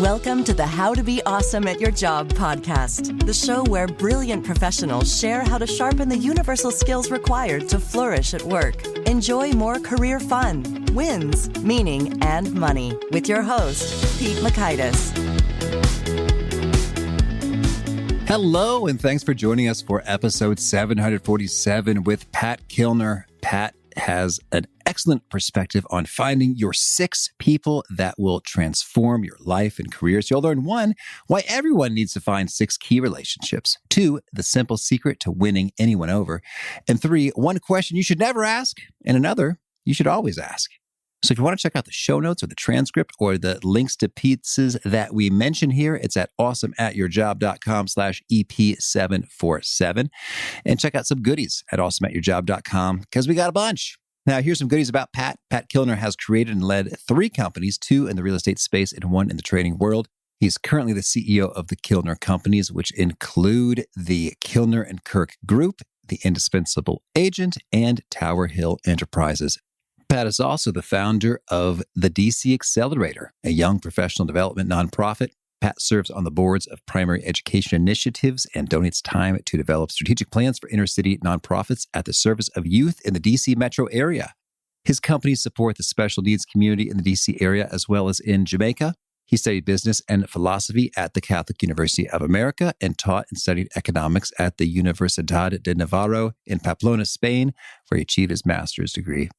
Welcome to the How to Be Awesome at Your Job podcast, the show where brilliant professionals share how to sharpen the universal skills required to flourish at work. Enjoy more career fun, wins, meaning, and money with your host, Pete Makaitis. Hello, and thanks for joining us for episode 747 with Pat Kilner. Pat has an excellent perspective on finding your 6 people that will transform your life and career. So you'll learn 1, why everyone needs to find 6 key relationships. 2, the simple secret to winning anyone over. And 3, one question you should never ask, and another you should always ask. So if you want to check out the show notes or the transcript or the links to pizzas that we mention here, it's at awesomeatyourjob.com/EP747. And check out some goodies at awesomeatyourjob.com because we got a bunch. Now, here's some goodies about Pat. Pat Kilner has created and led 3 companies, 2 in the real estate space and 1 in the trading world. He's currently the CEO of the Kilner Companies, which include the Kilner and Kirk Group, the Indispensable Agent, and Tower Hill Enterprises. Pat is also the founder of the DC Accelerator, a young professional development nonprofit. Pat serves on the boards of primary education initiatives and donates time to develop strategic plans for inner-city nonprofits at the service of youth in the DC metro area. His companies support the special needs community in the DC area as well as in Jamaica. He studied business and philosophy at the Catholic University of America and taught and studied economics at the Universidad de Navarro in Pamplona, Spain, where he achieved his master's degree.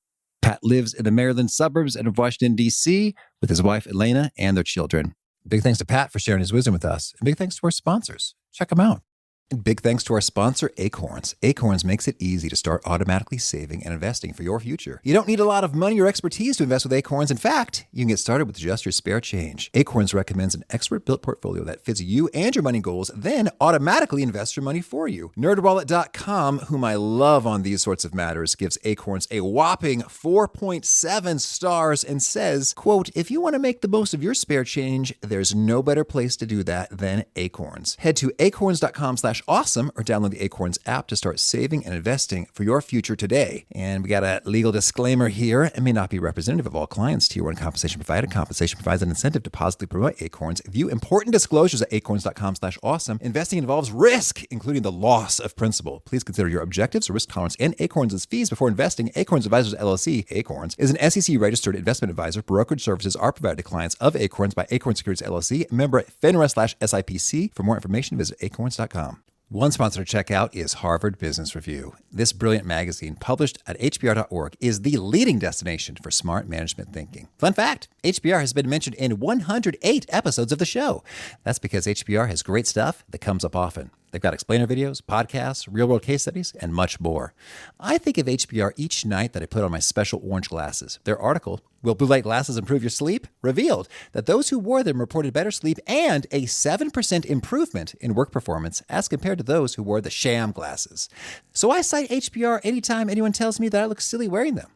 Pat lives in the Maryland suburbs of Washington, D.C. with his wife, Elena, and their children. Big thanks to Pat for sharing his wisdom with us. And big thanks to our sponsors. Check them out. And big thanks to our sponsor, Acorns. Acorns makes it easy to start automatically saving and investing for your future. You don't need a lot of money or expertise to invest with Acorns. In fact, you can get started with just your spare change. Acorns recommends an expert-built portfolio that fits you and your money goals, then automatically invests your money for you. NerdWallet.com, whom I love on these sorts of matters, gives Acorns a whopping 4.7 stars and says, quote, if you want to make the most of your spare change, there's no better place to do that than Acorns. Head to acorns.com/awesome or download the Acorns app to start saving and investing for your future today. And we got a legal disclaimer here. It may not be representative of all clients. Tier 1 compensation provided. Compensation provides an incentive to positively promote Acorns. View important disclosures at acorns.com/awesome. Investing involves risk, including the loss of principal. Please consider your objectives, risk tolerance, and Acorns' fees before investing. Acorns Advisors LLC, Acorns, is an SEC-registered investment advisor. Brokerage services are provided to clients of Acorns by Acorns Securities LLC, member FINRA/SIPC. For more information, visit acorns.com. One sponsor to check out is Harvard Business Review. This brilliant magazine, published at hbr.org, is the leading destination for smart management thinking. Fun fact, HBR has been mentioned in 108 episodes of the show. That's because HBR has great stuff that comes up often. They've got explainer videos, podcasts, real-world case studies, and much more. I think of HBR each night that I put on my special orange glasses. Their article, Will Blue Light Glasses Improve Your Sleep?, revealed that those who wore them reported better sleep and a 7% improvement in work performance as compared to those who wore the sham glasses. So I cite HBR anytime anyone tells me that I look silly wearing them.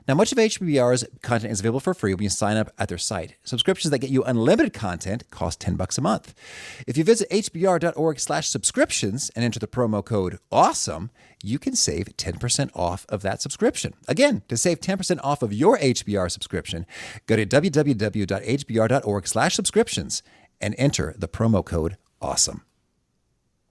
Now, much of HBR's content is available for free when you sign up at their site. Subscriptions that get you unlimited content cost $10 a month. If you visit hbr.org/subscriptions and enter the promo code AWESOME, you can save 10% off of that subscription. Again, to save 10% off of your HBR subscription, go to www.hbr.org/subscriptions and enter the promo code AWESOME.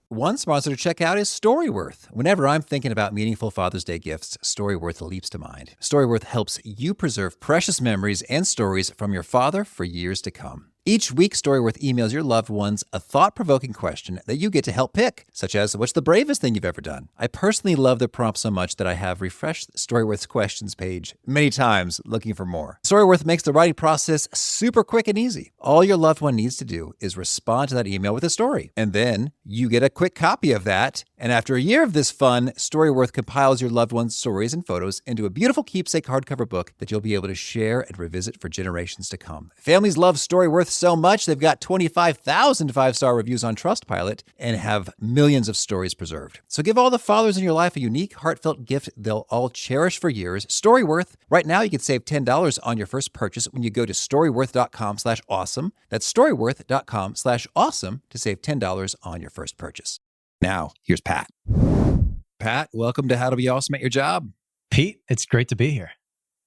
One sponsor to check out is Storyworth. Whenever I'm thinking about meaningful Father's Day gifts, Storyworth leaps to mind. Storyworth helps you preserve precious memories and stories from your father for years to come. Each week, Storyworth emails your loved ones a thought-provoking question that you get to help pick, such as, what's the bravest thing you've ever done? I personally love the prompt so much that I have refreshed Storyworth's questions page many times looking for more. Storyworth makes the writing process super quick and easy. All your loved one needs to do is respond to that email with a story, and then you get a quick copy of that. And after a year of this fun, Storyworth compiles your loved one's stories and photos into a beautiful keepsake hardcover book that you'll be able to share and revisit for generations to come. Families love Storyworth so much, they've got 25,000 five-star reviews on Trustpilot and have millions of stories preserved. So give all the fathers in your life a unique, heartfelt gift they'll all cherish for years. Storyworth. Right now, you can save $10 on your first purchase when you go to storyworth.com/awesome. That's storyworth.com/awesome to save $10 on your first purchase. Now, here's Pat. Pat, welcome to How to Be Awesome at Your Job. Pete, it's great to be here.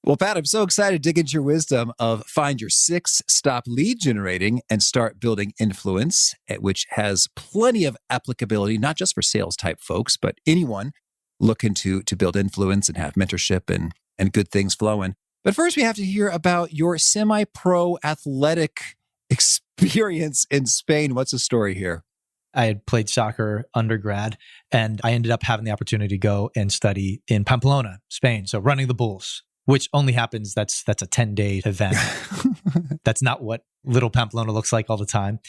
Well, Pat, I'm so excited to dig into your wisdom of find your six, stop lead generating, and start building influence, which has plenty of applicability, not just for sales type folks, but anyone looking to build influence and have mentorship and good things flowing. But first, we have to hear about your semi-pro athletic experience in Spain. What's the story here? I had played soccer undergrad, and I ended up having the opportunity to go and study in Pamplona, Spain. So running the bulls, which only happens, that's a 10-day event. That's not what little Pamplona looks like all the time.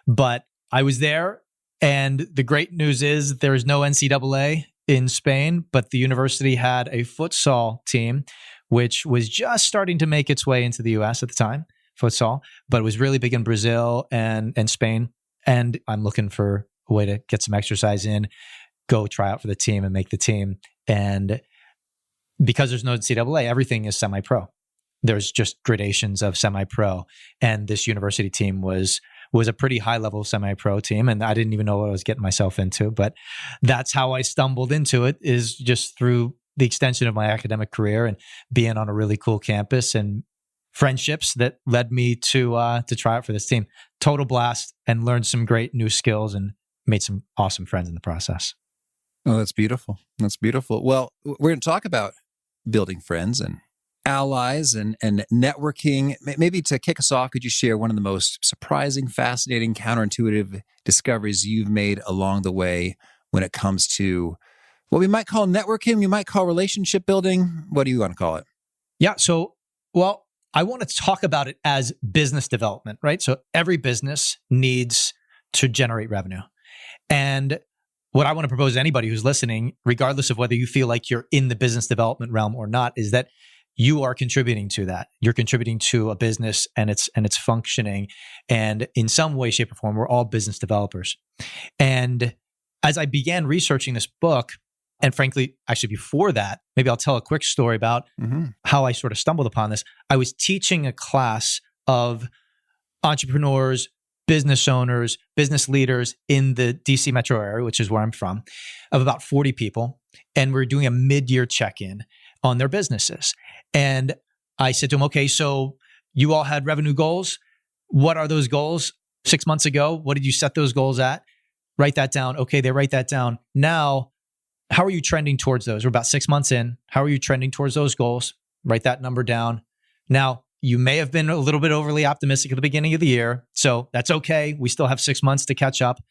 But I was there, and the great news is there is no NCAA in Spain, but the university had a futsal team, which was just starting to make its way into the US at the time, futsal, but it was really big in Brazil and Spain. And I'm looking for a way to get some exercise in, go try out for the team and make the team. And because there's no NCAA, everything is semi-pro. There's just gradations of semi-pro. And this university team was a pretty high-level semi-pro team. And I didn't even know what I was getting myself into. But that's how I stumbled into it, is just through the extension of my academic career and being on a really cool campus and friendships that led me to try out for this team. Total blast, and learned some great new skills and made some awesome friends in the process. Oh, that's beautiful. That's beautiful. Well, we're going to talk about building friends and allies and networking. Maybe to kick us off, could you share one of the most surprising, fascinating, counterintuitive discoveries you've made along the way when it comes to what we might call networking, we might call relationship building? What do you want to call it? Yeah. So, well, I want to talk about it as business development, right? So every business needs to generate revenue. And what I want to propose to anybody who's listening, regardless of whether you feel like you're in the business development realm or not, is that you are contributing to that. You're contributing to a business and it's functioning. And in some way, shape, or form, we're all business developers. And as I began researching this book, and frankly, actually before that, maybe I'll tell a quick story about how I sort of stumbled upon this. I was teaching a class of entrepreneurs, business owners, business leaders in the DC metro area, which is where I'm from, of about 40 people. And we're doing a mid-year check-in on their businesses. And I said to them, okay, so you all had revenue goals. What are those goals? 6 months ago, what did you set those goals at? Write that down. Okay, they write that down. Now, how are you trending towards those? We're about 6 months in. How are you trending towards those goals? Write that number down. Now, you may have been a little bit overly optimistic at the beginning of the year, so that's okay. We still have 6 months to catch up.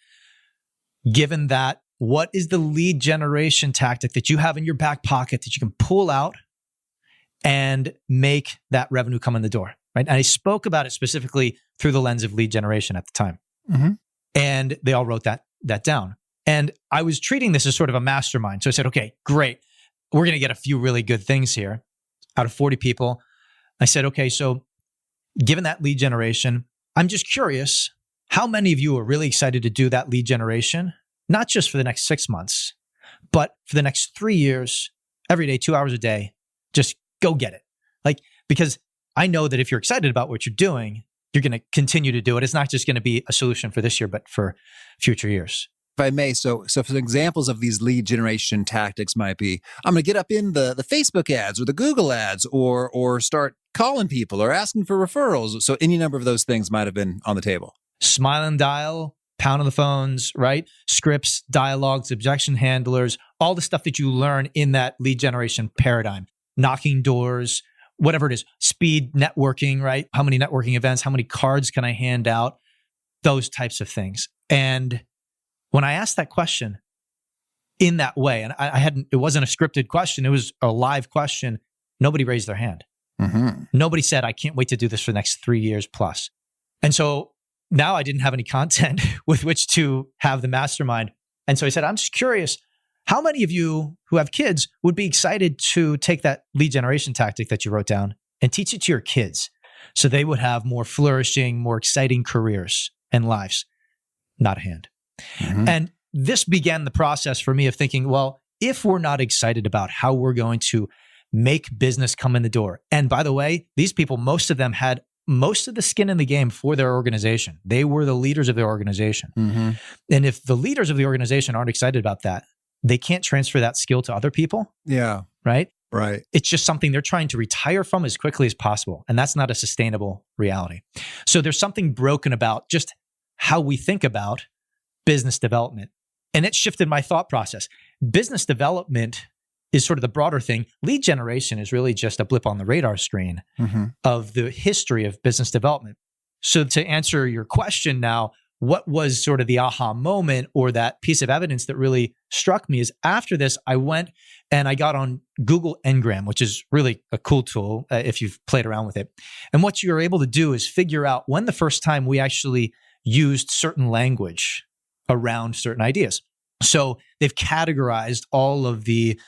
Given that, what is the lead generation tactic that you have in your back pocket that you can pull out and make that revenue come in the door, right? And I spoke about it specifically through the lens of lead generation at the time. And they all wrote that down. And I was treating this as sort of a mastermind. So I said, okay, great. We're going to get a few really good things here out of 40 people. I said, okay, so given that lead generation, I'm just curious, how many of you are really excited to do that lead generation, not just for the next 6 months, but for the next 3 years, every day, 2 hours a day, just go get it. Because I know that if you're excited about what you're doing, you're going to continue to do it. It's not just going to be a solution for this year, but for future years. If I may, so some examples of these lead generation tactics might be, I'm going to get up in the Facebook ads or the Google ads or start calling people or asking for referrals. So any number of those things might have been on the table. Smile and dial, pound on the phones, right? Scripts, dialogues, objection handlers, all the stuff that you learn in that lead generation paradigm. Knocking doors, whatever it is, speed networking, right? How many networking events, how many cards can I hand out? Those types of things. And when I asked that question in that way, and it wasn't a scripted question, it was a live question, nobody raised their hand. Nobody said, I can't wait to do this for the next 3 years plus. And so now I didn't have any content with which to have the mastermind. And so I said, I'm just curious, how many of you who have kids would be excited to take that lead generation tactic that you wrote down and teach it to your kids so they would have more flourishing, more exciting careers and lives? Not a hand. And this began the process for me of thinking, well, if we're not excited about how we're going to make business come in the door, and by the way, these people, most of them had most of the skin in the game for their organization. They were the leaders of their organization. And if the leaders of the organization aren't excited about that, they can't transfer that skill to other people. Yeah. Right? Right. It's just something they're trying to retire from as quickly as possible. And that's not a sustainable reality. So there's something broken about just how we think about business development. And it shifted my thought process. Business development is sort of the broader thing. Lead generation is really just a blip on the radar screen of the history of business development. So to answer your question now, what was sort of the aha moment or that piece of evidence that really struck me is after this, I went and I got on Google Ngram, which is really a cool tool if you've played around with it. And what you're able to do is figure out when the first time we actually used certain language around certain ideas. So they've categorized all of the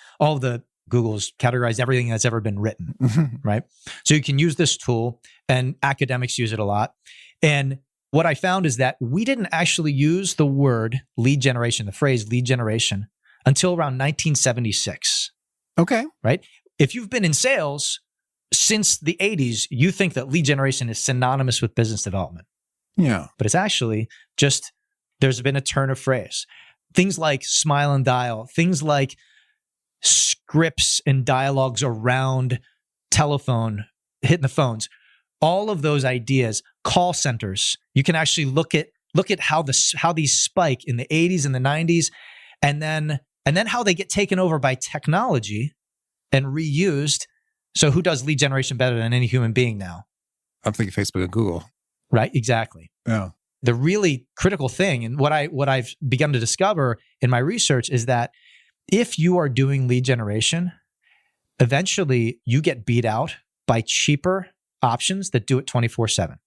Google's categorized everything that's ever been written, right? So you can use this tool, and academics use it a lot. And what I found is that we didn't actually use the word lead generation, the phrase lead generation, until around 1976. Okay. Right? If you've been in sales since the 80s, you think that lead generation is synonymous with business development. Yeah. But it's actually just, there's been a turn of phrase. Things like smile and dial, things like scripts and dialogues around telephone, hitting the phones, all of those ideas, call centers. You can actually look at how these spike in the 80s and the 90s, and then how they get taken over by technology and reused. So who does lead generation better than any human being now? I'm thinking Facebook and Google. Right, exactly. Yeah. The really critical thing, and what I've begun to discover in my research is that if you are doing lead generation, eventually you get beat out by cheaper options that do it 24/7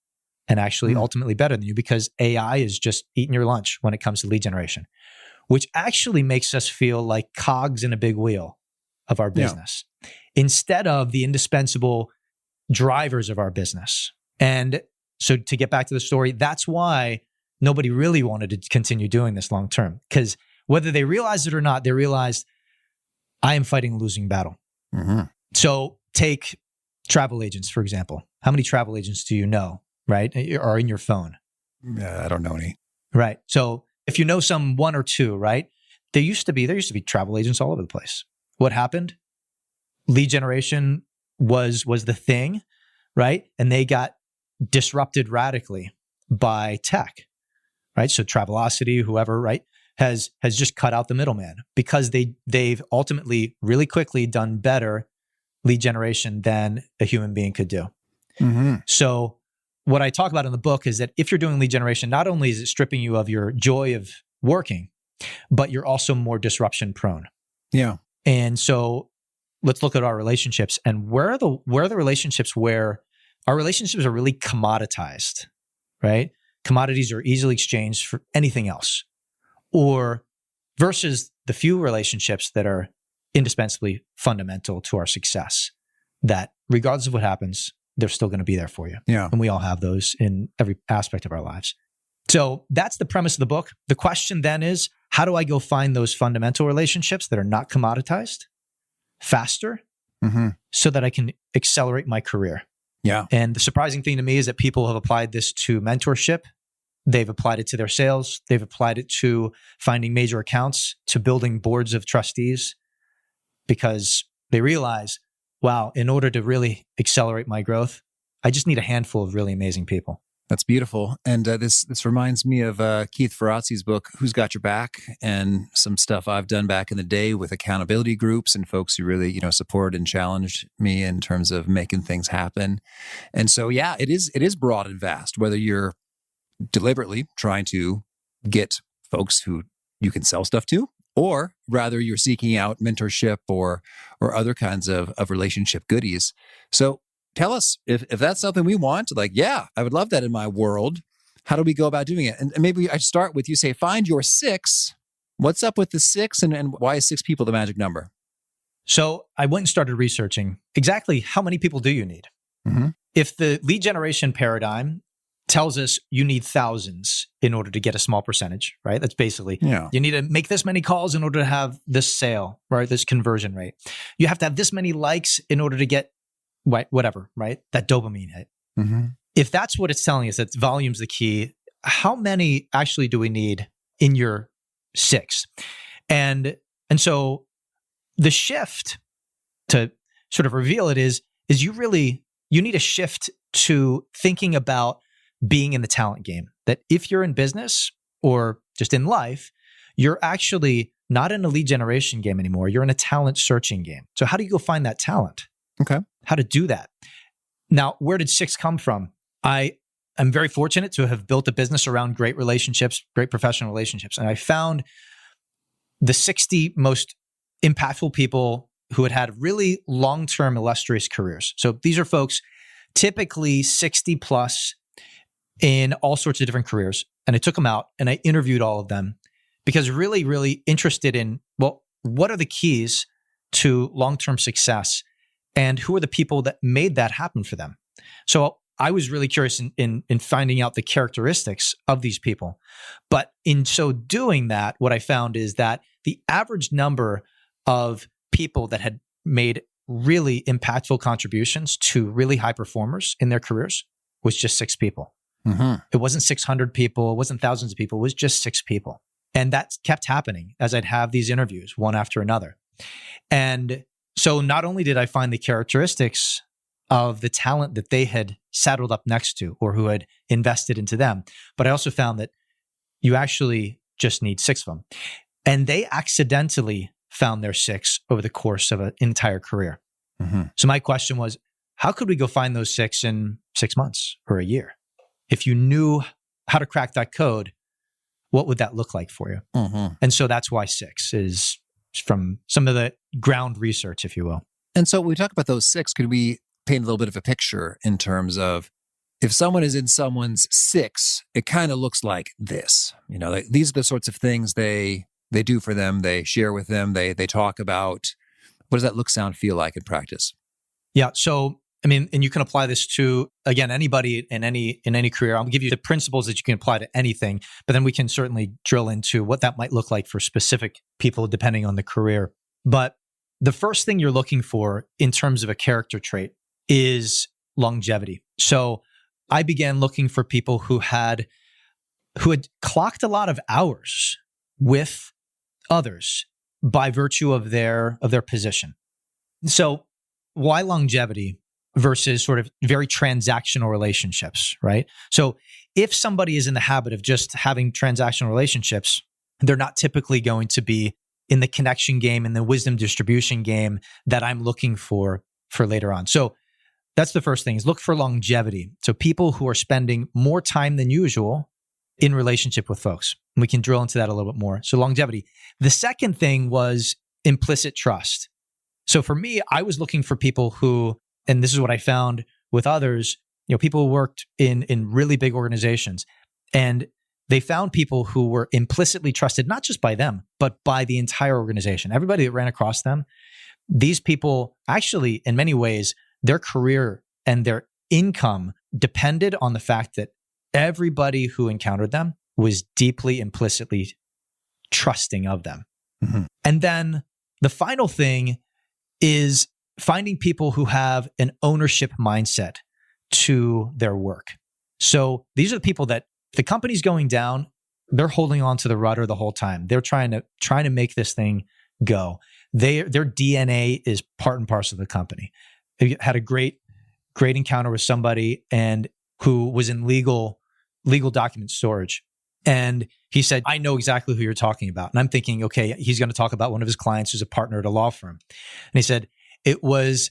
and actually ultimately better than you, because AI is just eating your lunch when it comes to lead generation, which actually makes us feel like cogs in a big wheel of our business instead of the indispensable drivers of our business. And so to get back to the story, that's why nobody really wanted to continue doing this long term, because whether they realized it or not, they realized I am fighting a losing battle. So take travel agents, for example. How many travel agents do you know, right? Are in your phone? I don't know any. Right. So if you know some one or two, right? There used to be travel agents all over the place. What happened? Lead generation was the thing, right? And they got disrupted radically by tech, right? So Travelocity, whoever, right, has just cut out the middleman because they've ultimately really quickly done better lead generation than a human being could do. So what I talk about in the book is that if you're doing lead generation, not only is it stripping you of your joy of working, but you're also more disruption prone. Yeah. And so let's look at our relationships, and where are the relationships where our relationships are really commoditized, right? Commodities are easily exchanged for anything else, or versus the few relationships that are indispensably fundamental to our success, that regardless of what happens, they're still going to be there for you. Yeah. And we all have those in every aspect of our lives. So that's the premise of the book. The question then is, how do I go find those fundamental relationships that are not commoditized faster so that I can accelerate my career? Yeah. And the surprising thing to me is that people have applied this to mentorship. They've applied it to their sales. They've applied it to finding major accounts, to building boards of trustees, because they realize, wow, in order to really accelerate my growth, I just need a handful of really amazing people. That's beautiful. And this reminds me of Keith Ferrazzi's book, Who's Got Your Back, and some stuff I've done back in the day with accountability groups and folks who really, support and challenged me in terms of making things happen. And so, yeah, it is broad and vast, whether you're deliberately trying to get folks who you can sell stuff to, or rather you're seeking out mentorship or other kinds of relationship goodies. So tell us if that's something we want, like, yeah, I would love that in my world. How do we go about doing it? And maybe I start with you say, find your 6. What's up with the 6 and why is 6 people the magic number? So I went and started researching exactly how many people do you need? If the lead generation paradigm tells us you need thousands in order to get a small percentage, right? That's basically, you need to make this many calls in order to have this sale, right? This conversion rate. You have to have this many likes in order to get whatever, right? That dopamine hit. If that's what it's telling us, that volume's the key, how many actually do we need in your 6? And so the shift to sort of reveal it is you need a shift to thinking about being in the talent game. That if you're in business or just in life, you're actually not in a lead generation game anymore. You're in a talent searching game. So how do you go find that talent? Okay. How to do that? Now, where did Six come from? I'm very fortunate to have built a business around great relationships, great professional relationships. And I found the 60 most impactful people who had really long-term illustrious careers. So these are folks typically 60 plus in all sorts of different careers. And I took them out and I interviewed all of them because really, really interested in, well, what are the keys to long-term success and who are the people that made that happen for them? So I was really curious in finding out the characteristics of these people. But in so doing that, what I found is that the average number of people that had made really impactful contributions to really high performers in their careers was just 6 people. Mm-hmm. It wasn't 600 people. It wasn't thousands of people. It was just 6 people. And that kept happening as I'd have these interviews one after another. And so not only did I find the characteristics of the talent that they had saddled up next to or who had invested into them, but I also found that you actually just need 6 of them. And they accidentally found their 6 over the course of an entire career. Mm-hmm. So my question was, how could we go find those 6 in 6 months or a year? If you knew how to crack that code, what would that look like for you? Mm-hmm. And so that's why 6 is from some of the ground research, if you will. And so when we talk about those 6, could we paint a little bit of a picture in terms of if someone is in someone's 6, it kind of looks like this. Like these are the sorts of things they do for them, they share with them, they talk about. What does that look, sound, feel like in practice? Yeah. So, and you can apply this to, again, anybody in any career. I'll give you the principles that you can apply to anything, but then we can certainly drill into what that might look like for specific people depending on the career. But the first thing you're looking for in terms of a character trait is longevity. So I began looking for people who had clocked a lot of hours with others by virtue of their position. So why longevity versus sort of very transactional relationships, right? So if somebody is in the habit of just having transactional relationships, they're not typically going to be in the connection game and the wisdom distribution game that I'm looking for later on. So that's the first thing, is look for longevity. So people who are spending more time than usual in relationship with folks. And we can drill into that a little bit more. So longevity. The second thing was implicit trust. So for me, I was looking for people who, and this is what I found with others, people who worked in really big organizations, and they found people who were implicitly trusted, not just by them, but by the entire organization. Everybody that ran across them, these people actually, in many ways, their career and their income depended on the fact that everybody who encountered them was deeply implicitly trusting of them. Mm-hmm. And then the final thing is finding people who have an ownership mindset to their work. So these are the people that if the company's going down, they're holding on to the rudder the whole time. They're trying to make this thing go. Their DNA is part and parcel of the company. I had a great encounter with somebody and who was in legal document storage. And he said, I know exactly who you're talking about. And I'm thinking, okay, he's going to talk about one of his clients who's a partner at a law firm. And he said, it was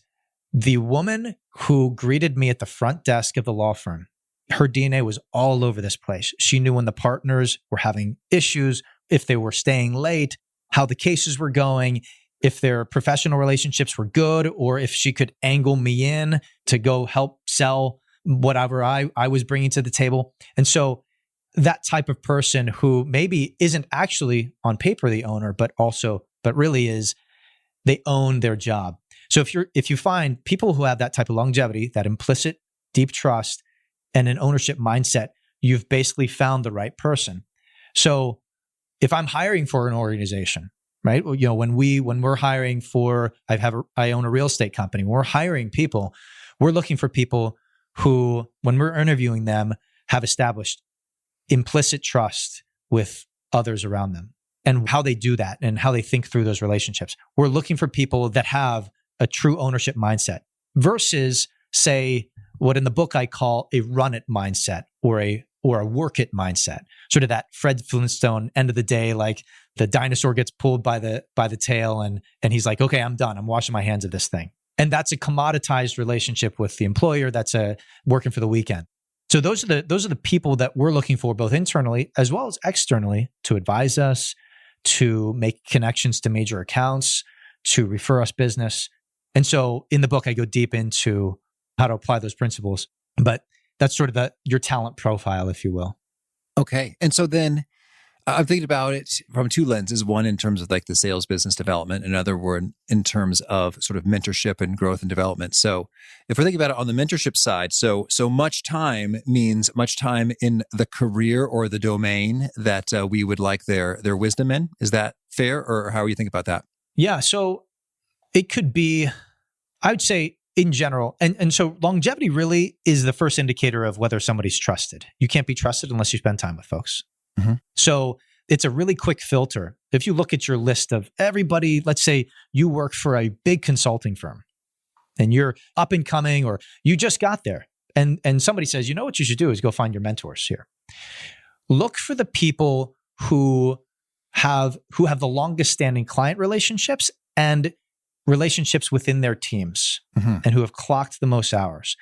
the woman who greeted me at the front desk of the law firm. Her DNA was all over this place. She knew when the partners were having issues, if they were staying late, how the cases were going, if their professional relationships were good, or if she could angle me in to go help sell whatever I was bringing to the table. And so that type of person who maybe isn't actually on paper the owner, but really is, they own their job. So if you find people who have that type of longevity, that implicit deep trust and an ownership mindset, you've basically found the right person. So if I'm hiring for an organization, right? When we're hiring for, I own a real estate company. When we're hiring people, we're looking for people who, when we're interviewing them, have established implicit trust with others around them and how they do that and how they think through those relationships. We're looking for people that have a true ownership mindset versus, say, what in the book I call a run it mindset or a work it mindset. Sort of that Fred Flintstone end of the day, like the dinosaur gets pulled by the tail and he's like, okay, I'm done. I'm washing my hands of this thing. And that's a commoditized relationship with the employer. That's a working for the weekend. So those are the people that we're looking for, both internally as well as externally, to advise us, to make connections to major accounts, to refer us business. And so in the book, I go deep into how to apply those principles. But that's sort of your talent profile, if you will. Okay. And so then I'm thinking about it from two lenses. One in terms of like the sales business development, another one in terms of sort of mentorship and growth and development. So if we're thinking about it on the mentorship side, so much time means much time in the career or the domain that we would like their wisdom in. Is that fair, or how are you thinking about that? Yeah. So it could be, I would say in general, and so longevity really is the first indicator of whether somebody's trusted. You can't be trusted unless you spend time with folks. Mm-hmm. So it's a really quick filter. If you look at your list of everybody, let's say you work for a big consulting firm and you're up and coming, or you just got there, and somebody says, you know what you should do is go find your mentors here. Look for the people who have the longest standing client relationships and relationships within their teams, mm-hmm. and who have clocked the most hours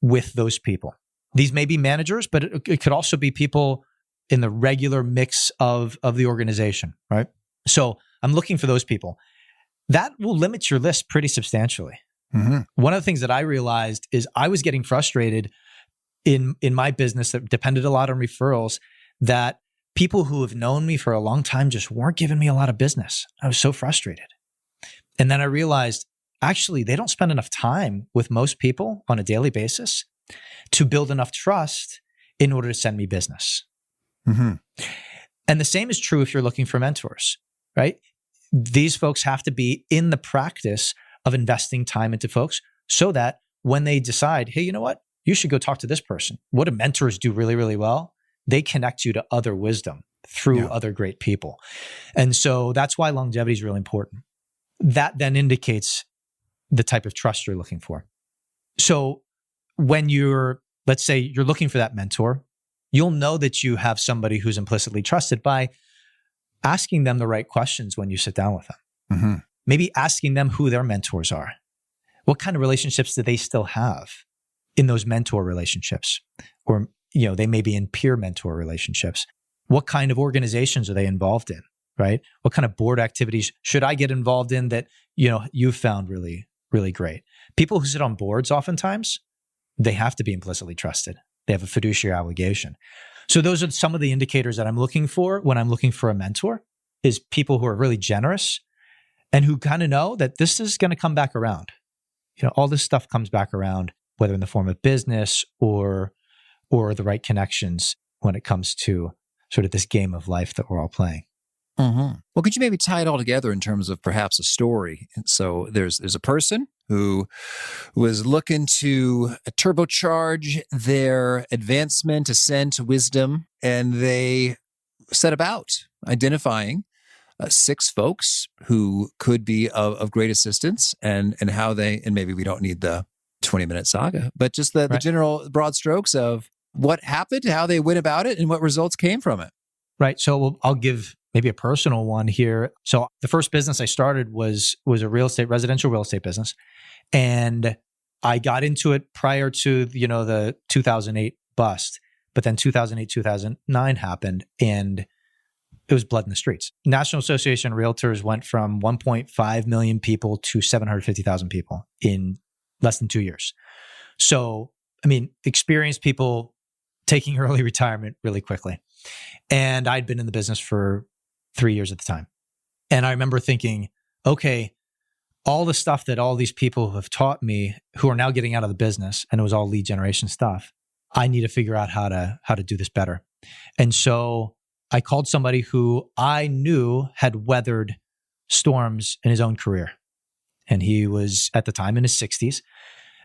with those people. These may be managers, but it could also be people in the regular mix of the organization, right? So I'm looking for those people. That will limit your list pretty substantially. Mm-hmm. One of the things that I realized is I was getting frustrated in my business that depended a lot on referrals, that people who have known me for a long time just weren't giving me a lot of business. I was so frustrated. And then I realized, actually, they don't spend enough time with most people on a daily basis to build enough trust in order to send me business. Mm-hmm. And the same is true if you're looking for mentors, right? These folks have to be in the practice of investing time into folks so that when they decide, hey, you know what? You should go talk to this person. What do mentors do really, really well? They connect you to other wisdom through other great people. And so that's why longevity is really important. That then indicates the type of trust you're looking for. So when let's say you're looking for that mentor, you'll know that you have somebody who's implicitly trusted by asking them the right questions when you sit down with them. Mm-hmm. Maybe asking them who their mentors are. What kind of relationships do they still have in those mentor relationships? Or, they may be in peer mentor relationships. What kind of organizations are they involved in? Right? What kind of board activities should I get involved in that, you've found really, really great? People who sit on boards, oftentimes, they have to be implicitly trusted. They have a fiduciary obligation. So those are some of the indicators that I'm looking for when I'm looking for a mentor, is people who are really generous and who kind of know that this is going to come back around. All this stuff comes back around, whether in the form of business or the right connections when it comes to sort of this game of life that we're all playing. Mm-hmm. Well, could you maybe tie it all together in terms of perhaps a story? And so there's a person who was looking to turbocharge their advancement, ascent, wisdom, and they set about identifying 6 folks who could be of great assistance, and how they, and maybe we don't need the 20-minute saga, but just the general broad strokes of what happened, how they went about it, and what results came from it. Right. So I'll give maybe a personal one here. So the first business I started was a residential real estate business. And I got into it prior to, the 2008 bust, but then 2008, 2009 happened and it was blood in the streets. National Association of Realtors went from 1.5 million people to 750,000 people in less than 2 years. So, experienced people taking early retirement really quickly. And I'd been in the business for 3 years at the time. And I remember thinking, okay, all the stuff that all these people have taught me who are now getting out of the business, and it was all lead generation stuff, I need to figure out how to do this better. And so I called somebody who I knew had weathered storms in his own career. And he was at the time in his 60s.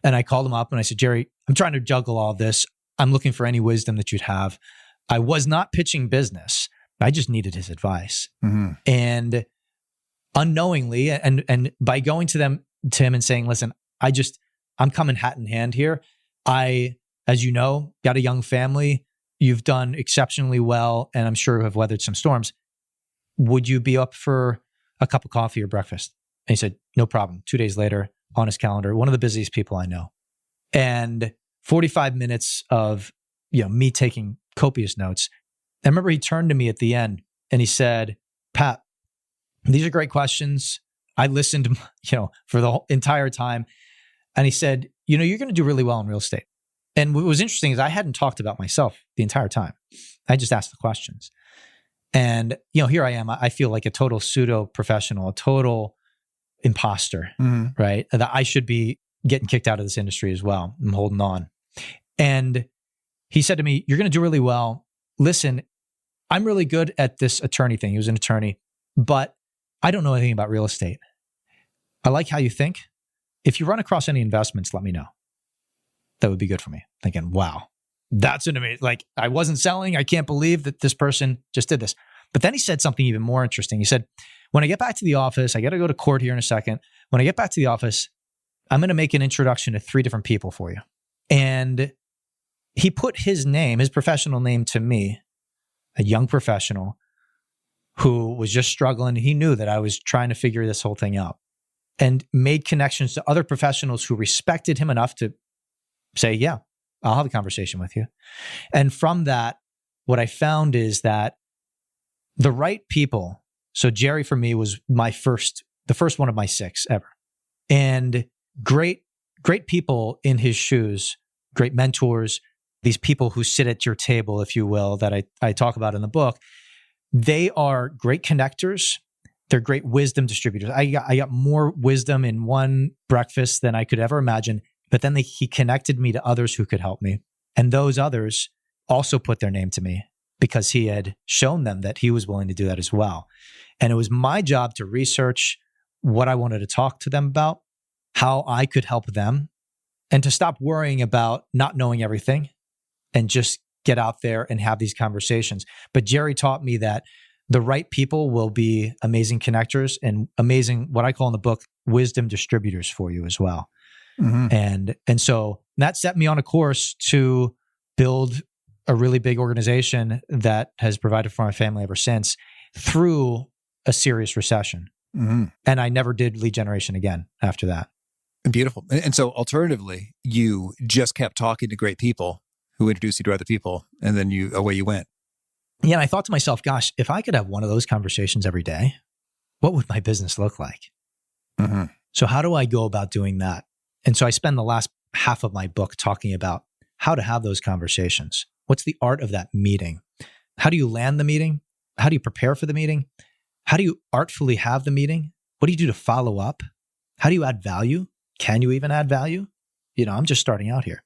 And I called him up and I said, Jerry, I'm trying to juggle all this. I'm looking for any wisdom that you'd have. I was not pitching business. I just needed his advice. Mm-hmm. And unknowingly, and by going to them to him and saying, listen, I'm coming hat in hand here. I, as you know, got a young family. You've done exceptionally well, and I'm sure have weathered some storms. Would you be up for a cup of coffee or breakfast? And he said, no problem. 2 days later, on his calendar, one of the busiest people I know. And 45 minutes of me taking copious notes. I remember he turned to me at the end and he said, Pat, these are great questions. I listened, for the whole entire time. And he said, you're going to do really well in real estate. And what was interesting is I hadn't talked about myself the entire time. I just asked the questions. And, here I am. I feel like a total pseudo professional, a total imposter, right? That I should be getting kicked out of this industry as well. I'm holding on. And he said to me, you're going to do really well. Listen, I'm really good at this attorney thing. He was an attorney, but I don't know anything about real estate. I like how you think. If you run across any investments, let me know. That would be good for me. Thinking, wow, that's an amazing, like I wasn't selling. I can't believe that this person just did this. But then he said something even more interesting. He said, when I get back to the office, I got to go to court here in a second. When I get back to the office, I'm going to make an introduction to 3 different people for you. And he put his name, his professional name to me, a young professional who was just struggling. He knew that I was trying to figure this whole thing out and made connections to other professionals who respected him enough to say, yeah, I'll have a conversation with you. And from that, what I found is that the right people, so Jerry for me was the first one of my 6 ever. And great people in his shoes, great mentors, these people who sit at your table, if you will, that I talk about in the book, they are great connectors. They're great wisdom distributors. I got more wisdom in one breakfast than I could ever imagine. But then he connected me to others who could help me. And those others also put their name to me because he had shown them that he was willing to do that as well. And it was my job to research what I wanted to talk to them about, how I could help them, and to stop worrying about not knowing everything and just get out there and have these conversations. But Jerry taught me that the right people will be amazing connectors and amazing, what I call in the book, wisdom distributors for you as well. Mm-hmm. And so that set me on a course to build a really big organization that has provided for my family ever since through a serious recession. Mm-hmm. And I never did lead generation again after that. Beautiful. And so alternatively, you just kept talking to great people who introduced you to other people, and then away you went. Yeah. And I thought to myself, gosh, if I could have one of those conversations every day, what would my business look like? Mm-hmm. So how do I go about doing that? And so I spend the last half of my book talking about how to have those conversations. What's the art of that meeting? How do you land the meeting? How do you prepare for the meeting? How do you artfully have the meeting? What do you do to follow up? How do you add value? Can you even add value? I'm just starting out here.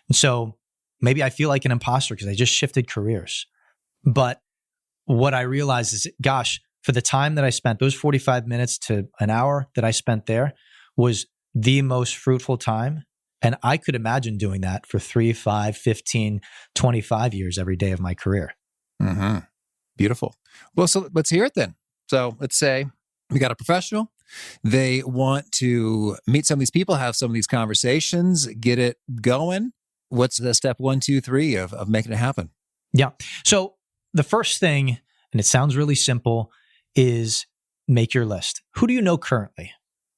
And so maybe I feel like an imposter because I just shifted careers. But what I realized is, gosh, for the time that I spent, those 45 minutes to an hour that I spent there was the most fruitful time. And I could imagine doing that for 3, 5, 15, 25 years every day of my career. Mm-hmm. Beautiful. Well, so let's hear it then. So let's say we got a professional. They want to meet some of these people, have some of these conversations, get it going. What's the step 1, 2, 3 of making it happen? Yeah. So the first thing, and it sounds really simple, is make your list. Who do you know currently?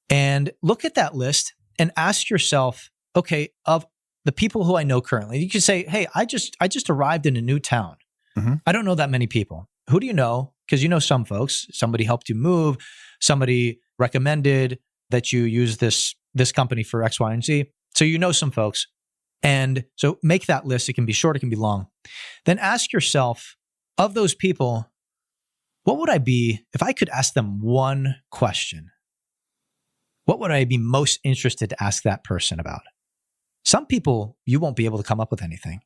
And look at that list and ask yourself, okay, of the people who I know currently, you could say, hey, I just arrived in a new town. Mm-hmm. I don't know that many people. Who do you know? Because you know some folks. Somebody helped you move. Somebody recommended that you use this company for X, Y, and Z. So you know some folks. And so make that list. It can be short, it can be long. Then ask yourself, of those people, what would I be if I could ask them one question? What would I be most interested to ask that person about? Some people, you won't be able to come up with anything.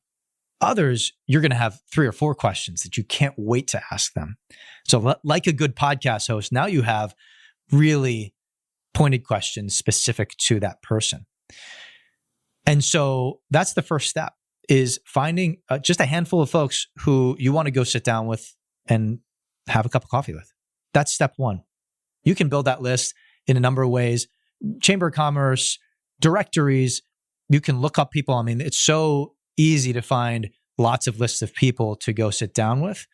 Others, you're going to have 3 or 4 questions that you can't wait to ask them. So like a good podcast host, now you have really pointed questions specific to that person. And so that's the first step, is finding just a handful of folks who you want to go sit down with and have a cup of coffee with. That's step 1. You can build that list in a number of ways. Chamber of Commerce, directories. You can look up people. I mean, it's so easy to find lots of lists of people to go sit down with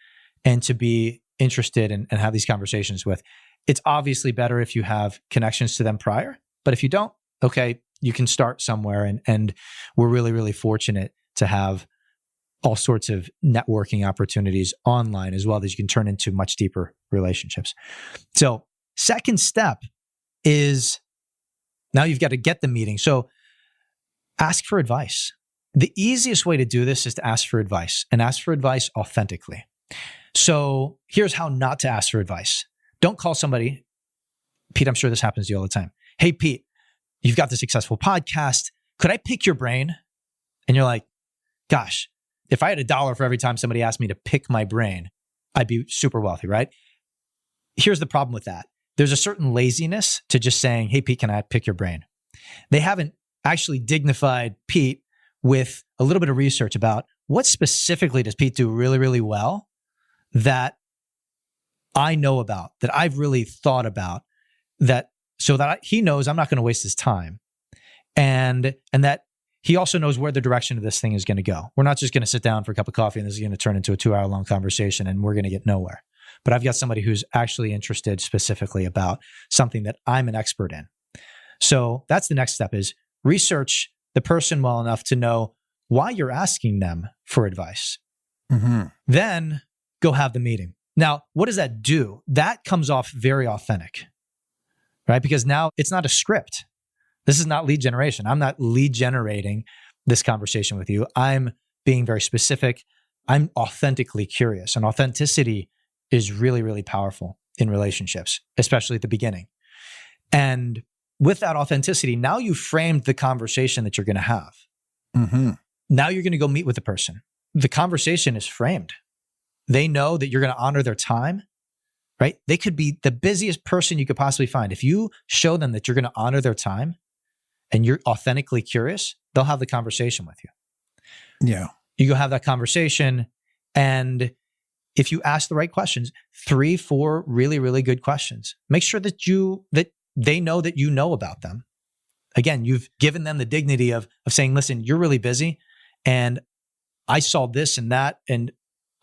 and to be interested and have these conversations with. It's obviously better if you have connections to them prior, but if you don't, okay, you can start somewhere. And we're really, really fortunate to have all sorts of networking opportunities online as well that you can turn into much deeper relationships. So second step is now you've got to get the meeting. So ask for advice. The easiest way to do this is to ask for advice and ask for advice authentically. So here's how not to ask for advice. Don't call somebody, Pete, I'm sure this happens to you all the time. Hey, Pete, you've got the successful podcast. Could I pick your brain? And you're like, gosh, if I had $1 for every time somebody asked me to pick my brain, I'd be super wealthy, right? Here's the problem with that. There's a certain laziness to just saying, hey, Pete, can I pick your brain? They haven't actually dignified Pete with a little bit of research about what specifically does Pete do really, really well that I know about, that I've really thought about, that so that he knows I'm not going to waste his time. And that he also knows where the direction of this thing is going to go. We're not just going to sit down for a cup of coffee and this is going to turn into a 2-hour-long conversation and we're going to get nowhere. But I've got somebody who's actually interested specifically about something that I'm an expert in. So that's the next step, is research the person well enough to know why you're asking them for advice. Mm-hmm. Then go have the meeting. Now, what does that do? That comes off very authentic, right? Because now it's not a script. This is not lead generation. I'm not lead generating this conversation with you. I'm being very specific. I'm authentically curious. And authenticity is really, really powerful in relationships, especially at the beginning. And with that authenticity, now you've framed the conversation that you're going to have. Mm-hmm. Now you're going to go meet with the person. The conversation is framed. They know that you're going to honor their time, right? They could be the busiest person you could possibly find. If you show them that you're going to honor their time and you're authentically curious, they'll have the conversation with you. Yeah. You go have that conversation, and if you ask the right questions, 3-4 really, really good questions, make sure that they know that you know about them. Again, you've given them the dignity of saying, listen, you're really busy and I saw this and that, and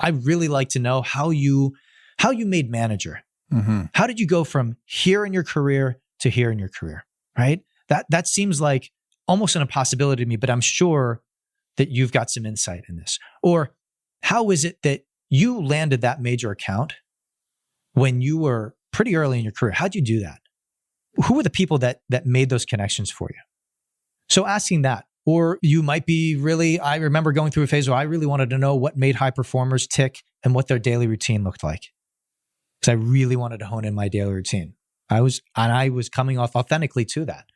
I really like to know how you made manager. Mm-hmm. How did you go from here in your career to here in your career, right? That seems like almost an impossibility to me, but I'm sure that you've got some insight in this. Or how is it that you landed that major account when you were pretty early in your career? How'd you do that? Who were the people that made those connections for you? So asking that. Or you might be I remember going through a phase where I really wanted to know what made high performers tick and what their daily routine looked like. Because I really wanted to hone in my daily routine. I was coming off authentically to that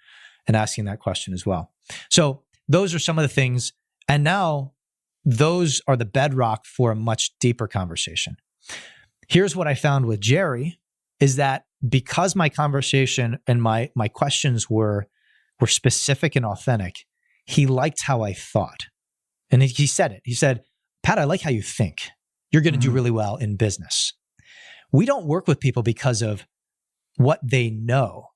and asking that question as well. So those are some of the things. And now those are the bedrock for a much deeper conversation. Here's what I found with Jerry is that because my conversation and my questions were specific and authentic, he liked how I thought. And he said it. He said, Pat, I like how you think. You're going to do really well in business. We don't work with people because of what they know.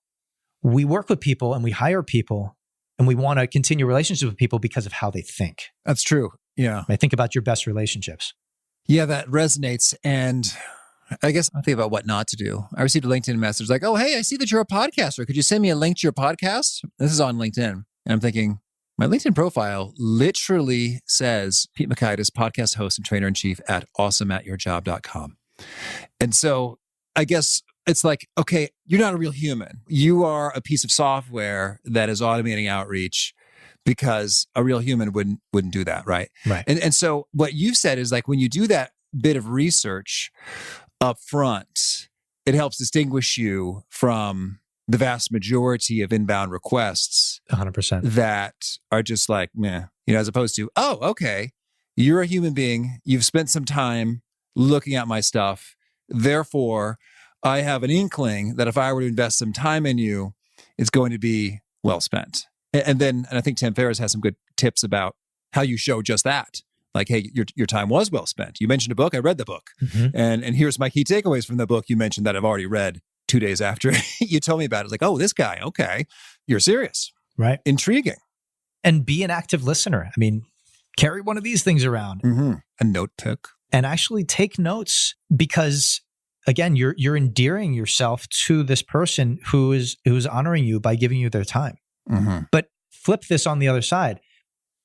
We work with people and we hire people and we want to continue relationships with people because of how they think. That's true. Yeah. I think about your best relationships. Yeah, that resonates. And I guess I think about what not to do. I received a LinkedIn message like, oh, hey, I see that you're a podcaster. Could you send me a link to your podcast? This is on LinkedIn. And I'm thinking, my LinkedIn profile literally says Pete Mikaitis, podcast host and trainer-in-chief at awesomeatyourjob.com. And so I guess it's like, okay, you're not a real human. You are a piece of software that is automating outreach because a real human wouldn't do that, right? Right. And so what you've said is like when you do that bit of research up front, it helps distinguish you from the vast majority of inbound requests 100% that are just like, meh, as opposed to, oh, okay, you're a human being. You've spent some time looking at my stuff. Therefore, I have an inkling that if I were to invest some time in you, it's going to be well spent. And I think Tim Ferriss has some good tips about how you show just that. Like, hey, your time was well spent. You mentioned a book. I read the book. Mm-hmm. And here's my key takeaways from the book you mentioned that I've already read 2 days after you told me about it. It's like, oh, this guy, okay. you're serious. Right. Intriguing. And be an active listener. I mean, carry one of these things around. Mm-hmm. A notebook. And actually take notes because, again, you're endearing yourself to this person who's honoring you by giving you their time. Mm-hmm. But flip this on the other side.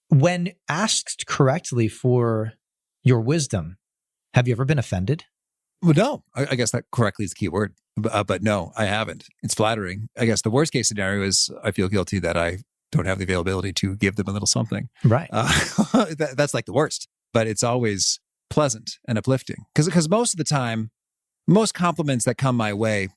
When asked correctly for your wisdom, have you ever been offended? Well, no. I guess that correctly is the key word. But no, I haven't. It's flattering. I guess the worst case scenario is I feel guilty that I don't have the availability to give them a little something. Right. That's like the worst. But it's always pleasant and uplifting. Because most of the time, most compliments that come my way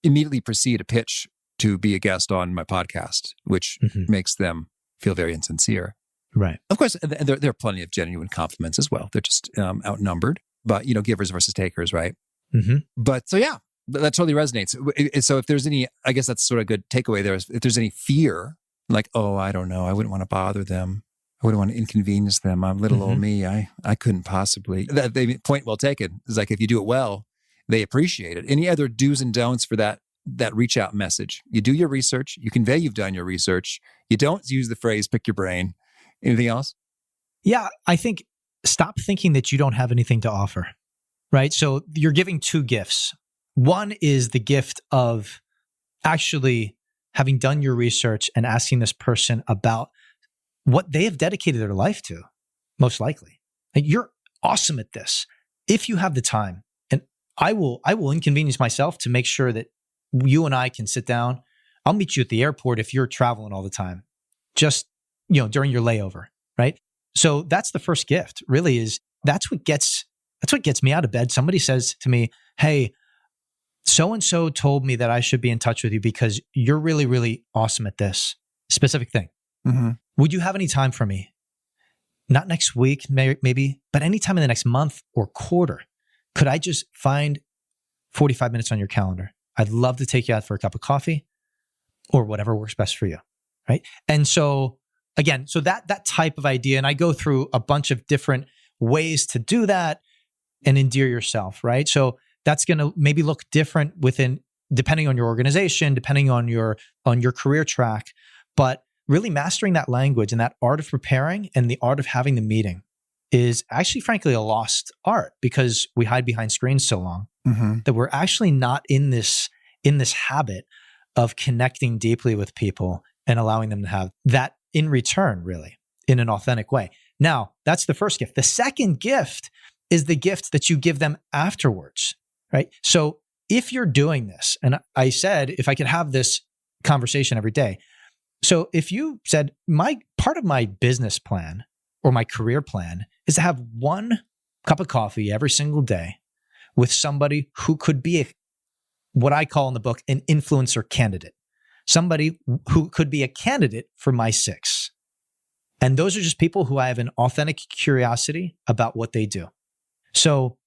immediately precede a pitch to be a guest on my podcast, which makes them feel very insincere. Right. Of course, there are plenty of genuine compliments as well. They're just outnumbered. But, givers versus takers, right? Mm-hmm. But so, yeah, that totally resonates. So if there's any, I guess that's sort of a good takeaway there. If there's any fear, like, oh, I don't know, I wouldn't want to bother them. I wouldn't want to inconvenience them. I'm little old me. I couldn't possibly. Point well taken. It's like if you do it well, they appreciate it. Any other do's and don'ts for that reach out message? You do your research. You convey you've done your research. You don't use the phrase pick your brain. Anything else? Yeah, I think stop thinking that you don't have anything to offer, right? So you're giving two gifts. One is the gift of actually having done your research and asking this person about what they have dedicated their life to, most likely. And you're awesome at this. If you have the time, and I will inconvenience myself to make sure that you and I can sit down. I'll meet you at the airport if you're traveling all the time, just, during your layover, right? So that's the first gift, really, is that's what gets me out of bed. Somebody says to me, hey, so-and-so told me that I should be in touch with you because you're really, really awesome at this specific thing. Mm-hmm. Would you have any time for me? Not next week, maybe, but anytime in the next month or quarter. Could I just find 45 minutes on your calendar? I'd love to take you out for a cup of coffee or whatever works best for you, right? And so, again, that type of idea, and I go through a bunch of different ways to do that and endear yourself, right? So that's going to maybe look different depending on your organization, depending on your career track, but really mastering that language and that art of preparing and the art of having the meeting is actually, frankly, a lost art because we hide behind screens so long that we're actually not in this habit of connecting deeply with people and allowing them to have that in return, really, in an authentic way. Now, that's the first gift. The second gift is the gift that you give them afterwards, right? So if you're doing this, and I said, if I could have this conversation every day. So if you said, part of my business plan or my career plan is to have one cup of coffee every single day with somebody who could be what I call in the book, an influencer candidate, somebody who could be a candidate for my 6. And those are just people who I have an authentic curiosity about what they do. So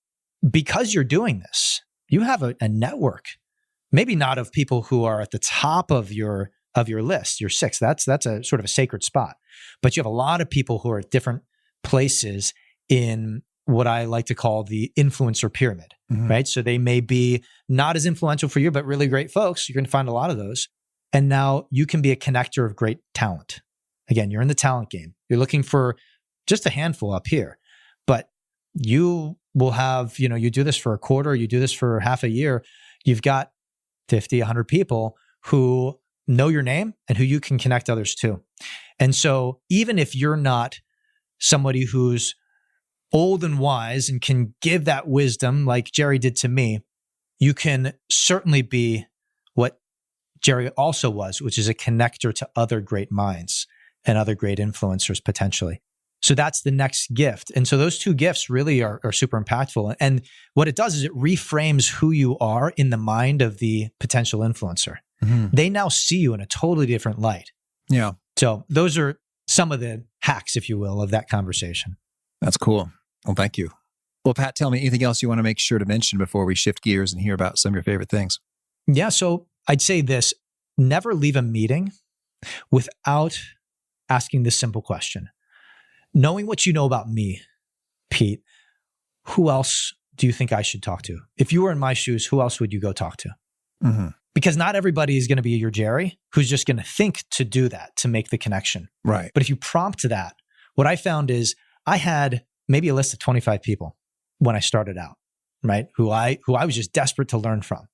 because you're doing this, you have a network, maybe not of people who are at the top of your list, your 6. That's a sort of a sacred spot. But you have a lot of people who are at different places in what I like to call the influencer pyramid, right? So they may be not as influential for you, but really great folks. You're going to find a lot of those. And now you can be a connector of great talent. Again, you're in the talent game. You're looking for just a handful up here, but you will have, you do this for a quarter, you do this for half a year. You've got 50, 100 people who know your name and who you can connect others to. And so even if you're not somebody who's old and wise and can give that wisdom like Jerry did to me, you can certainly be what Jerry also was, which is a connector to other great minds and other great influencers potentially. So that's the next gift. And so those two gifts really are super impactful. And what it does is it reframes who you are in the mind of the potential influencer. They now see you in a totally different light. Yeah. So those are some of the hacks, if you will, of that conversation. That's cool. Well, thank you. Well, Pat, tell me anything else you want to make sure to mention before we shift gears and hear about some of your favorite things. Yeah. So I'd say this, never leave a meeting without asking this simple question. Knowing what you know about me, Pete, who else do you think I should talk to? If you were in my shoes, who else would you go talk to? Because not everybody is going to be your Jerry who's just going to think to do that, to make the connection. Right. But if you prompt that, what I found is I had maybe a list of 25 people when I started out, right? Who I was just desperate to learn from.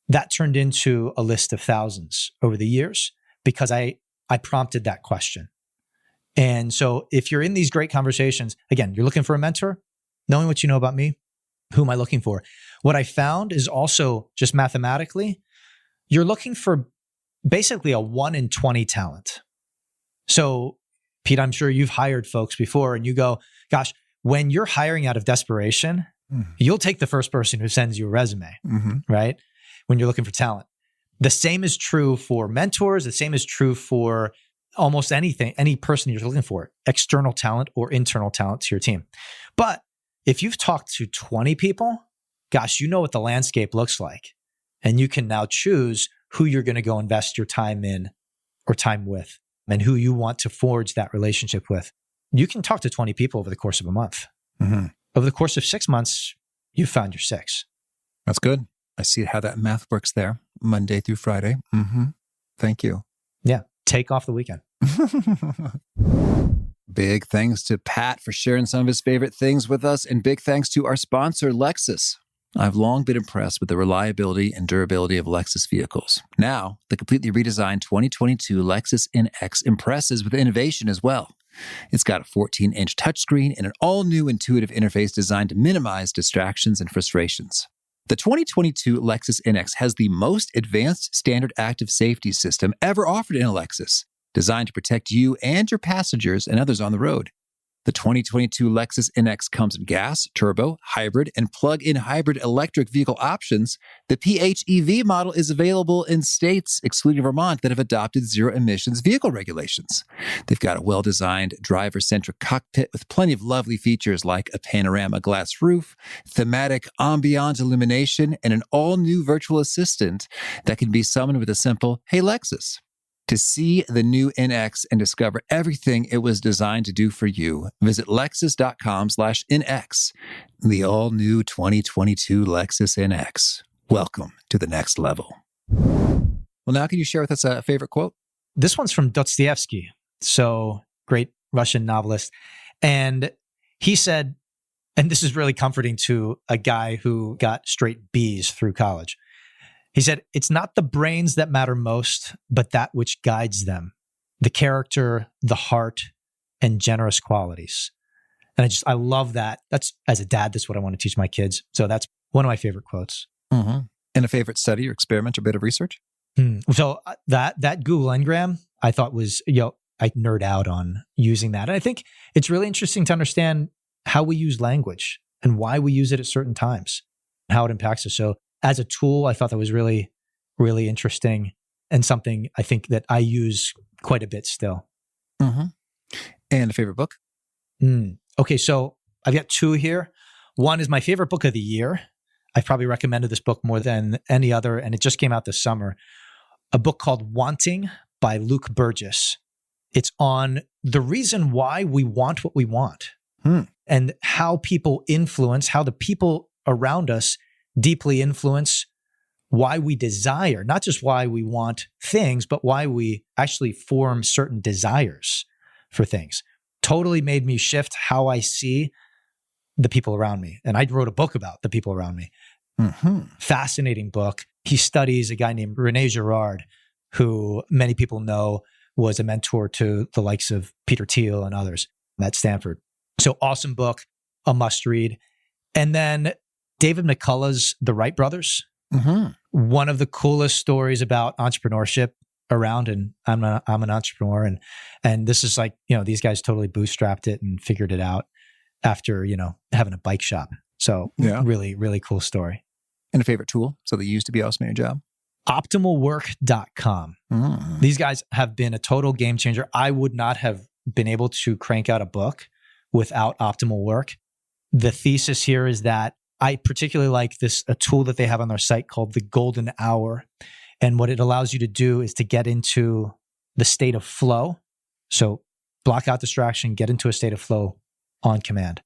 That turned into a list of thousands over the years because I prompted that question. And so if you're in these great conversations, again, you're looking for a mentor, knowing what you know about me, who am I looking for? What I found is also just mathematically, you're looking for basically a 1 in 20 talent. So Pete, I'm sure you've hired folks before and you go, gosh, when you're hiring out of desperation, you'll take the first person who sends you a resume, right? When you're looking for talent. The same is true for mentors. The same is true for almost anything, any person you're looking for, external talent or internal talent to your team. But if you've talked to 20 people, gosh, you know what the landscape looks like. And you can now choose who you're going to go invest your time in or time with and who you want to forge that relationship with. You can talk to 20 people over the course of a month. Over the course of 6 months, you've found your 6. That's good. I see how that math works there. Monday through Friday. Thank you. Yeah. Take off the weekend. Big thanks to Pat for sharing some of his favorite things with us. And big thanks to our sponsor, Lexus. I've long been impressed with the reliability and durability of Lexus vehicles. Now, the completely redesigned 2022 Lexus NX impresses with innovation as well. It's got a 14-inch touchscreen and an all-new intuitive interface designed to minimize distractions and frustrations. The 2022 Lexus NX has the most advanced standard active safety system ever offered in a Lexus, designed to protect you and your passengers and others on the road. The 2022 Lexus NX comes in gas, turbo, hybrid, and plug-in hybrid electric vehicle options. The PHEV model is available in states, excluding Vermont, that have adopted zero-emissions vehicle regulations. They've got a well-designed, driver-centric cockpit with plenty of lovely features like a panorama glass roof, thematic ambient illumination, and an all-new virtual assistant that can be summoned with a simple, "Hey, Lexus." To see the new NX and discover everything it was designed to do for you, visit lexus.com/NX. The all-new 2022 Lexus NX. Welcome to the next level. Well, now can you share with us a favorite quote? This one's from Dostoevsky, so great Russian novelist. And he said, and this is really comforting to a guy who got straight B's through college. He said, "It's not the brains that matter most, but that which guides them, the character, the heart, and generous qualities." And I love that. That's, as a dad, that's what I want to teach my kids. So that's one of my favorite quotes. And a favorite study or experiment or bit of research? So that Google Ngram, I thought was, I nerd out on using that. And I think it's really interesting to understand how we use language and why we use it at certain times, and how it impacts us. So as a tool, I thought that was really, really interesting and something I think that I use quite a bit still. And a favorite book? Okay, so I've got 2 here. One is my favorite book of the year. I've probably recommended this book more than any other, and it just came out this summer. A book called Wanting by Luke Burgess. It's on the reason why we want what we want and how people influence, how the people around us deeply influence why we desire, not just why we want things, but why we actually form certain desires for things. Totally made me shift how I see the people around me. And I wrote a book about the people around me. Fascinating book. He studies a guy named René Girard, who many people know was a mentor to the likes of Peter Thiel and others at Stanford. So awesome book, a must read. And then David McCullough's The Wright Brothers. One of the coolest stories about entrepreneurship around. And I'm an entrepreneur. And this is like, these guys totally bootstrapped it and figured it out after, having a bike shop. So really, really cool story. And a favorite tool so that you used to be awesome at your job? Optimalwork.com. These guys have been a total game changer. I would not have been able to crank out a book without Optimal Work. The thesis here is that I particularly like a tool that they have on their site called the Golden Hour. And what it allows you to do is to get into the state of flow. So block out distraction, get into a state of flow on command.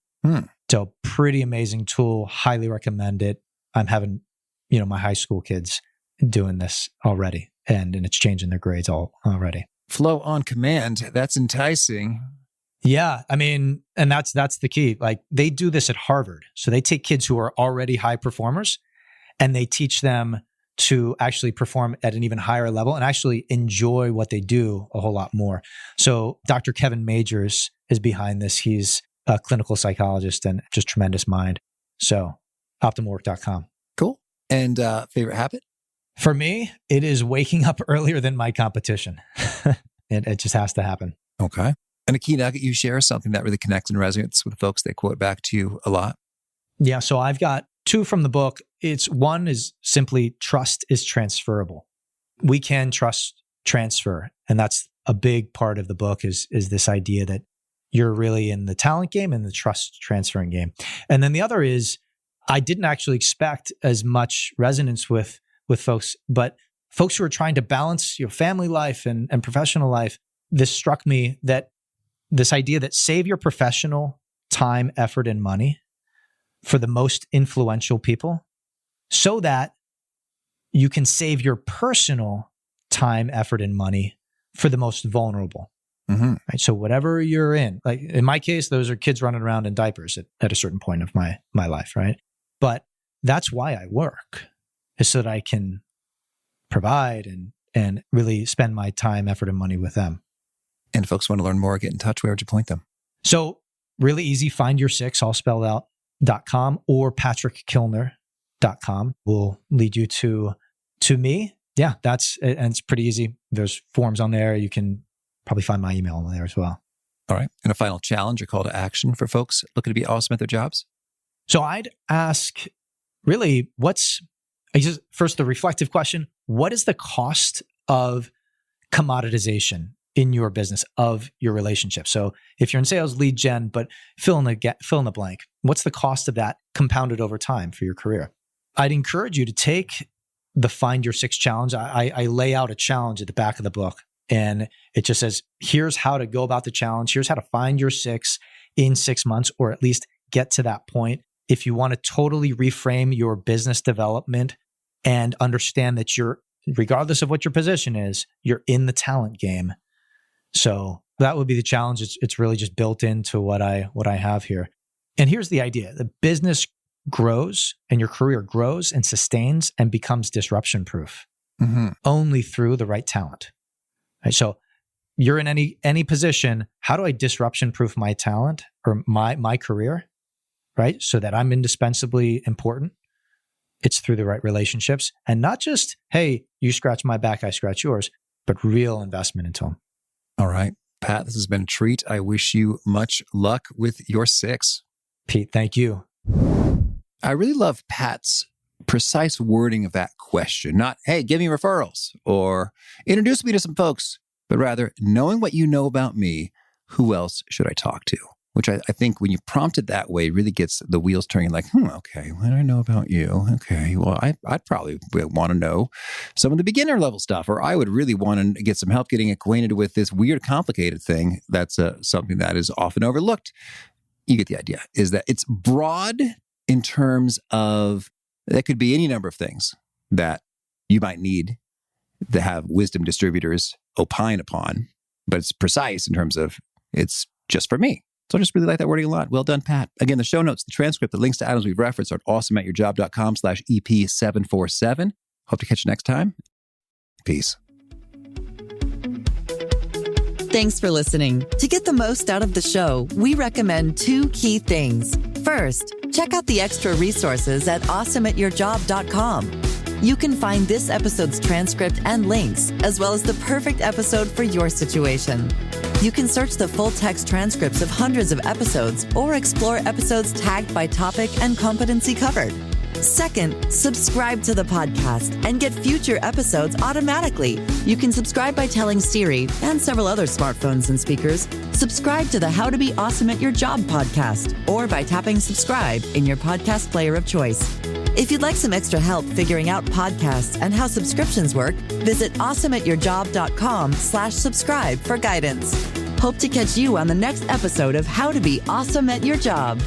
So pretty amazing tool. Highly recommend it. I'm having, my high school kids doing this already, and it's changing their grades already. Flow on command. That's enticing. Yeah. I mean, and that's the key. Like, they do this at Harvard. So they take kids who are already high performers and they teach them to actually perform at an even higher level and actually enjoy what they do a whole lot more. So Dr. Kevin Majors is behind this. He's a clinical psychologist and just tremendous mind. So optimalwork.com. Cool. And favorite habit? For me, it is waking up earlier than my competition. It just has to happen. Okay. And a key nugget you share, something that really connects and resonates with folks that quote back to you a lot? Yeah. So I've got two from the book. One is simply trust is transferable. We can trust transfer. And that's a big part of the book is this idea that you're really in the talent game and the trust transferring game. And then the other is, I didn't actually expect as much resonance with folks, but folks who are trying to balance your family life and professional life. This struck me, that this idea that save your professional time, effort, and money for the most influential people so that you can save your personal time, effort, and money for the most vulnerable. Mm-hmm. Right? So whatever you're in, like in my case, those are kids running around in diapers at a certain point of my life, right? But that's why I work, is so that I can provide and really spend my time, effort, and money with them. And if folks want to learn more, get in touch, where would you point them? So really easy, find your six, all spelled out, .com or patrickkilner.com will lead you to me. Yeah, and it's pretty easy. There's forms on there. You can probably find my email on there as well. All right. And a final challenge or call to action for folks looking to be awesome at their jobs? So I'd ask, really, first the reflective question, what is the cost of commoditization in your business, of your relationship? So if you're in sales, lead gen, but fill in the blank. What's the cost of that compounded over time for your career? I'd encourage you to take the Find Your Six challenge. I lay out a challenge at the back of the book, and it just says, here's how to go about the challenge. Here's how to find your six in 6 months, or at least get to that point. If you want to totally reframe your business development and understand that regardless of what your position is, you're in the talent game. So that would be the challenge. It's really just built into what I have here. And here's the idea. The business grows and your career grows and sustains and becomes disruption proof only through the right talent. Right? So you're in any position. How do I disruption proof my talent or my career? Right? So that I'm indispensably important. It's through the right relationships, and not just, hey, you scratch my back, I scratch yours, but real investment into them. All right. Pat, this has been a treat. I wish you much luck with your six. Pete, thank you. I really love Pat's precise wording of that question. Not, hey, give me referrals or introduce me to some folks, but rather, knowing what you know about me, who else should I talk to? Which I think when you prompt it that way, really gets the wheels turning, like, okay, what do I know about you? Okay, well, I'd probably want to know some of the beginner level stuff, or I would really want to get some help getting acquainted with this weird, complicated thing that's something that is often overlooked. You get the idea, is that it's broad in terms of, that could be any number of things that you might need to have wisdom distributors opine upon, but it's precise in terms of it's just for me. So I just really like that wording a lot. Well done, Pat. Again, the show notes, the transcript, the links to items we've referenced are at awesomeatyourjob.com/EP747. Hope to catch you next time. Peace. Thanks for listening. To get the most out of the show, we recommend two key things. First, check out the extra resources at awesomeatyourjob.com. You can find this episode's transcript and links, as well as the perfect episode for your situation. You can search the full text transcripts of hundreds of episodes or explore episodes tagged by topic and competency covered. Second, subscribe to the podcast and get future episodes automatically. You can subscribe by telling Siri and several other smartphones and speakers, subscribe to the How to Be Awesome at Your Job podcast, or by tapping subscribe in your podcast player of choice. If you'd like some extra help figuring out podcasts and how subscriptions work, visit awesomeatyourjob.com/subscribe for guidance. Hope to catch you on the next episode of How to Be Awesome at Your Job.